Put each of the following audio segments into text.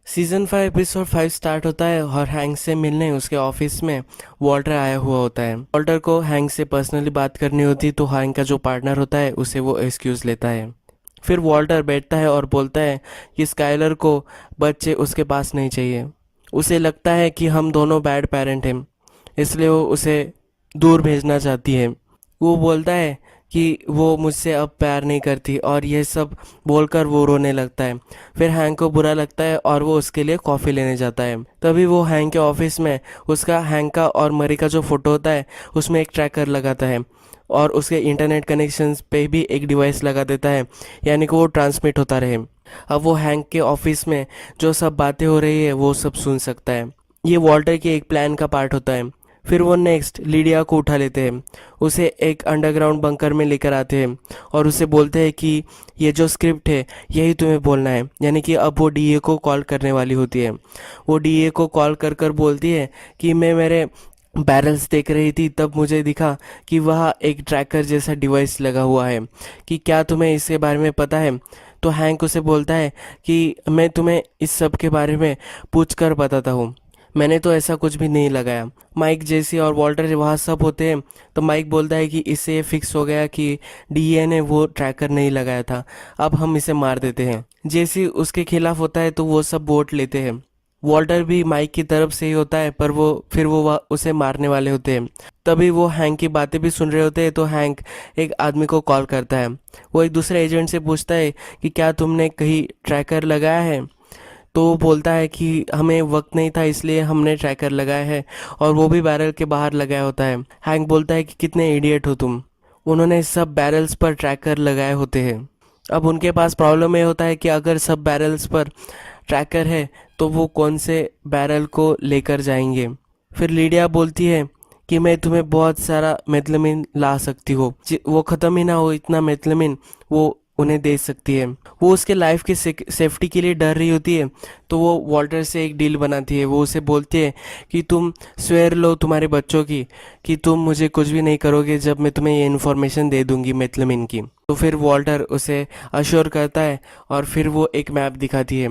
Season 5 episode 5 start होता है और हैंक से मिलने उसके ऑफिस में वॉल्टर आया हुआ होता है। वॉल्टर को हैंक से पर्सनली बात करनी होती तो हैंक का जो पार्टनर होता है उसे वो एक्सक्यूज लेता है। फिर वॉल्टर बैठता है और बोलता है कि स्काइलर को बच्चे उसके पास नहीं चाहिए। उसे लगता है कि हम दोनों बैड पेरेंट हैं, इसलिए वो उसे दूर भेजना चाहती है। वो बोलता है कि वो मुझसे अब प्यार नहीं करती और यह सब बोलकर वो रोने लगता है। फिर हैंक को बुरा लगता है और वो उसके लिए कॉफ़ी लेने जाता है। तभी वो हैंक के ऑफिस में उसका हैंक का और मरी का जो फोटो होता है उसमें एक ट्रैकर लगाता है और उसके इंटरनेट कनेक्शंस पे भी एक डिवाइस लगा देता है, यानी कि वो ट्रांसमिट होता रहे। अब वो हैंक के ऑफिस में जो सब बातें हो रही है वो सब सुन सकता है। ये वॉल्टर के एक प्लान का पार्ट होता है। फिर वो नेक्स्ट लिडिया को उठा लेते हैं, उसे एक अंडरग्राउंड बंकर में लेकर आते हैं और उसे बोलते हैं कि ये जो स्क्रिप्ट है यही तुम्हें बोलना है। यानी कि अब वो डीए को कॉल करने वाली होती है। वो डीए को कॉल कर कर बोलती है कि मैं मेरे बैरल्स देख रही थी, तब मुझे दिखा कि वहाँ एक ट्रैकर जैसा डिवाइस लगा हुआ है, कि क्या तुम्हें इसके बारे में पता है। तो हैंक उसे बोलता है कि मैं तुम्हें इस सब के बारे में पूछ कर बताता हूँ, मैंने तो ऐसा कुछ भी नहीं लगाया। माइक, जेसी और वॉल्टर वहाँ सब होते हैं। तो माइक बोलता है कि इससे ये फिक्स हो गया कि डीए ने वो ट्रैकर नहीं लगाया था, अब हम इसे मार देते हैं। जेसी उसके खिलाफ होता है तो वो सब वोट लेते हैं। वॉल्टर भी माइक की तरफ से ही होता है, पर वो फिर वो उसे मारने वाले होते हैं। तभी वो हैंक की बातें भी सुन रहे होते हैं तो हैंक एक आदमी को कॉल करता है। वो एक दूसरे एजेंट से पूछता है कि क्या तुमने कहीं ट्रैकर लगाया है। तो वो बोलता है कि हमें वक्त नहीं था इसलिए हमने ट्रैकर लगाया है, और वो भी बैरल के बाहर लगाया होता है। हैंक बोलता है कि कितने इडियट हो तुम, उन्होंने सब बैरल्स पर ट्रैकर लगाए होते हैं। अब उनके पास प्रॉब्लम ये होता है कि अगर सब बैरल्स पर ट्रैकर है तो वो कौन से बैरल को लेकर जाएंगे। फिर लीडिया बोलती है कि मैं तुम्हें बहुत सारा मेथलमिन ला सकती हूँ, वो ख़त्म ही ना हो इतना मेथलमिन वो उन्हें दे सकती है। वो उसके लाइफ की सेफ्टी के लिए डर रही होती है, तो वो वॉल्टर से एक डील बनाती है। वो उसे बोलती है कि तुम स्वेर लो तुम्हारे बच्चों की कि तुम मुझे कुछ भी नहीं करोगे जब मैं तुम्हें ये इन्फॉर्मेशन दे दूंगी मेथलमिन की। तो फिर वॉल्टर उसे अश्योर करता है और फिर वो एक मैप दिखाती है।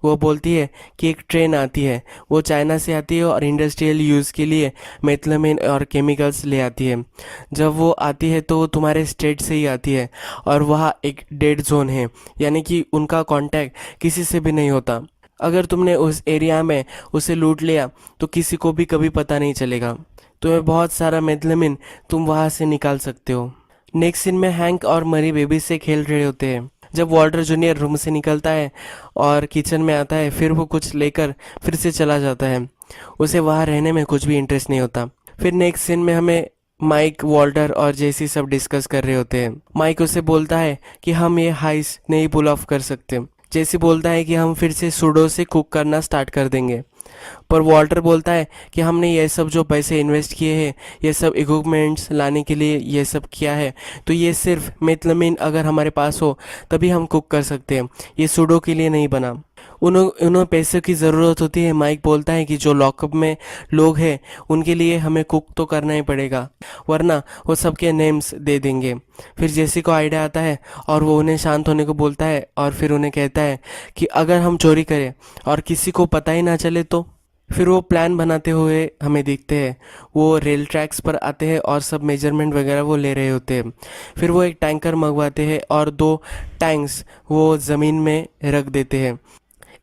वो बोलती है कि एक ट्रेन आती है, वो चाइना से आती है और इंडस्ट्रियल यूज़ के लिए मेथलमिन और केमिकल्स ले आती है। जब वो आती है तो वो तुम्हारे स्टेट से ही आती है और वहाँ एक डेड जोन है, यानी कि उनका कांटेक्ट किसी से भी नहीं होता। अगर तुमने उस एरिया में उसे लूट लिया तो किसी को भी कभी पता नहीं चलेगा। तुम्हें बहुत सारा मेथलमिन तुम वहाँ से निकाल सकते हो। नेक्स्ट सीन में हैंक और मरी बेबी से खेल रहे होते हैं। जब वॉल्टर जूनियर रूम से निकलता है और किचन में आता है, फिर वो कुछ लेकर फिर से चला जाता है। उसे वहाँ रहने में कुछ भी इंटरेस्ट नहीं होता। फिर नेक्स्ट सीन में हमें माइक, वॉल्टर और जेसी सब डिस्कस कर रहे होते हैं। माइक उसे बोलता है कि हम ये हाइस नहीं पुल ऑफ कर सकते। जेसी बोलता है कि हम फिर से सुडो से कुक करना स्टार्ट कर देंगे। पर वॉल्टर बोलता है कि हमने ये सब जो पैसे इन्वेस्ट किए हैं, ये सब इक्विपमेंट्स लाने के लिए ये सब किया है, तो ये सिर्फ मेथलमिन अगर हमारे पास हो तभी हम कुक कर सकते हैं, ये सूडो के लिए नहीं बना। उन्हें पैसे की ज़रूरत होती है। माइक बोलता है कि जो लॉकअप में लोग हैं उनके लिए हमें कुक तो करना ही पड़ेगा, वरना वो सबके नेम्स दे देंगे। फिर जेसी को आइडिया आता है और वो उन्हें शांत होने को बोलता है और फिर उन्हें कहता है कि अगर हम चोरी करें और किसी को पता ही ना चले तो। फिर वो प्लान बनाते हुए हमें दिखते हैं। वो रेल ट्रैक्स पर आते हैं और सब मेजरमेंट वगैरह वो ले रहे होते हैं। फिर वो एक टैंकर मंगवाते हैं और दो टैंक्स वो ज़मीन में रख देते हैं।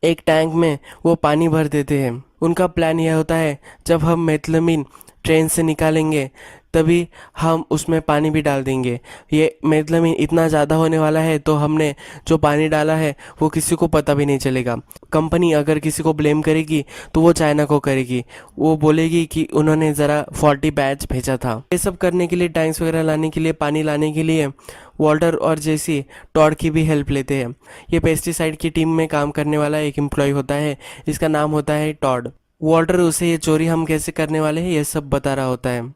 एक टैंक में वो पानी भर देते हैं। उनका प्लान यह होता है जब हम मेथलमिन ट्रेन से निकालेंगे तभी हम उसमें पानी भी डाल देंगे। ये मेथलमिन इतना ज़्यादा होने वाला है तो हमने जो पानी डाला है वो किसी को पता भी नहीं चलेगा। कंपनी अगर किसी को ब्लेम करेगी तो वो चाइना को करेगी, वो बोलेगी कि उन्होंने ज़रा फॉल्टी बैच भेजा था। ये सब करने के लिए, टैंक्स वगैरह लाने के लिए, पानी लाने के लिए वॉल्टर और जेसी टॉड की भी हेल्प लेते हैं। ये पेस्टिसाइड की टीम में काम करने वाला एक एम्प्लॉय होता है, जिसका नाम होता है टॉड। वॉल्टर उसे ये चोरी हम कैसे करने वाले हैं ये सब बता रहा होता है।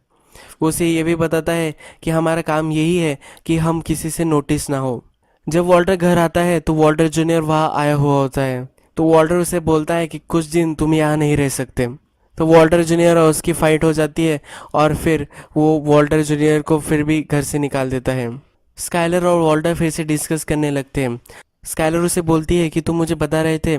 वो उसे ये भी बताता है कि हमारा काम यही है कि हम किसी से नोटिस ना हो। जब वॉल्टर घर आता है तो वॉल्टर जूनियर वहाँ आया हुआ होता है। तो वॉल्टर उसे बोलता है कि कुछ दिन तुम यहाँ नहीं रह सकते। तो वॉल्टर जूनियर और उसकी फाइट हो जाती है और फिर वो वॉल्टर जूनियर को फिर भी घर से निकाल देता है। स्काइलर और वॉल्टर फिर से डिस्कस करने लगते हैं। स्काइलर उसे बोलती है कि तुम मुझे बता रहे थे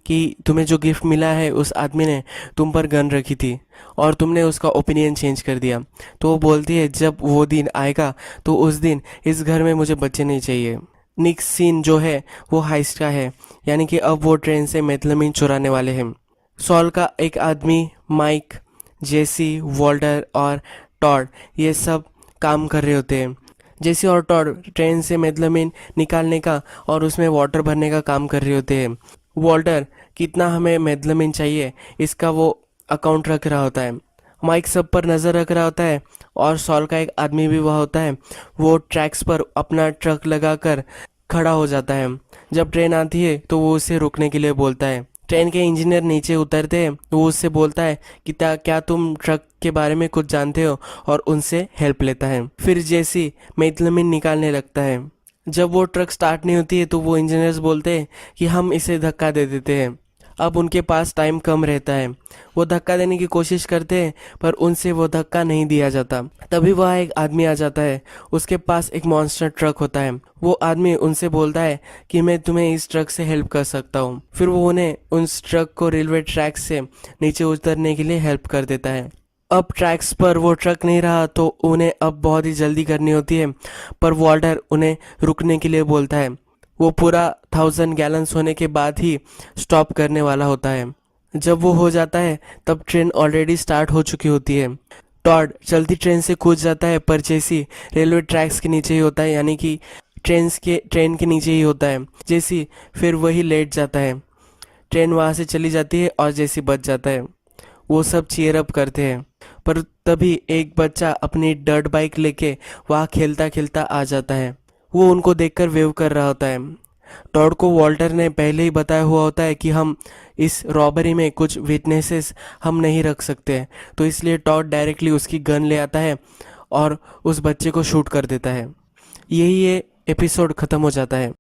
कि तुम्हें जो गिफ्ट मिला है उस आदमी ने तुम पर गन रखी थी और तुमने उसका ओपिनियन चेंज कर दिया। तो वो बोलती है जब वो दिन आएगा तो उस दिन इस घर में मुझे बच्चे नहीं चाहिए। नेक्स्ट सीन जो है वो हाइस्ट का है, यानी कि अब वो ट्रेन से मेथलामीन चुराने वाले हैं। सॉल का एक आदमी माइक, जेसी, वॉल्टर और टॉड ये सब काम कर रहे होते हैं। जेसी और टॉड ट्रेन से मेथलामीन निकालने का और उसमें वाटर भरने का काम कर रहे होते हैं। वॉल्टर कितना हमें मेथलामीन चाहिए इसका वो अकाउंट रख रहा होता है। माइक सब पर नज़र रख रहा होता है और सॉल का एक आदमी भी वहाँ होता है। वो ट्रैक्स पर अपना ट्रक लगाकर खड़ा हो जाता है। जब ट्रेन आती है तो वो उसे रुकने के लिए बोलता है। ट्रेन के इंजीनियर नीचे उतरते हैं। वो उससे बोलता है कि क्या तुम ट्रक के बारे में कुछ जानते हो, और उनसे हेल्प लेता है। फिर जैसी मेथलामीन निकालने लगता है। जब वो ट्रक स्टार्ट नहीं होती है तो वो इंजीनियर्स बोलते हैं कि हम इसे धक्का दे देते हैं। अब उनके पास टाइम कम रहता है। वो धक्का देने की कोशिश करते हैं पर उनसे वो धक्का नहीं दिया जाता। तभी वह एक आदमी आ जाता है। उसके पास एक मॉन्स्टर ट्रक होता है। वो आदमी उनसे बोलता है कि मैं तुम्हें इस ट्रक से हेल्प कर सकता हूँ। फिर वो उन्हें उस ट्रक को रेलवे ट्रैक से नीचे उतरने के लिए हेल्प कर देता है। अब ट्रैक्स पर वो ट्रक नहीं रहा तो उन्हें अब बहुत ही जल्दी करनी होती है, पर वॉल्टर उन्हें रुकने के लिए बोलता है। वो पूरा 1000 गैलन्स होने के बाद ही स्टॉप करने वाला होता है। जब वो हो जाता है तब ट्रेन ऑलरेडी स्टार्ट हो चुकी होती है। टॉड चलती ट्रेन से कूद जाता है पर जेसी रेलवे ट्रैक्स के नीचे ही होता है, यानी कि ट्रेन के नीचे ही होता है। जेसी फिर वही लेट जाता है। ट्रेन वहाँ से चली जाती है और जेसी बच जाता है। वो सब चीयर अप करते हैं, पर तभी एक बच्चा अपनी डर्ट बाइक लेके वहाँ खेलता खेलता आ जाता है। वो उनको देखकर वेव कर रहा होता है। टॉड को वॉल्टर ने पहले ही बताया हुआ होता है कि हम इस रॉबरी में कुछ विटनेसेस हम नहीं रख सकते, तो इसलिए टॉड डायरेक्टली उसकी गन ले आता है और उस बच्चे को शूट कर देता है। यही ये एपिसोड ख़त्म हो जाता है।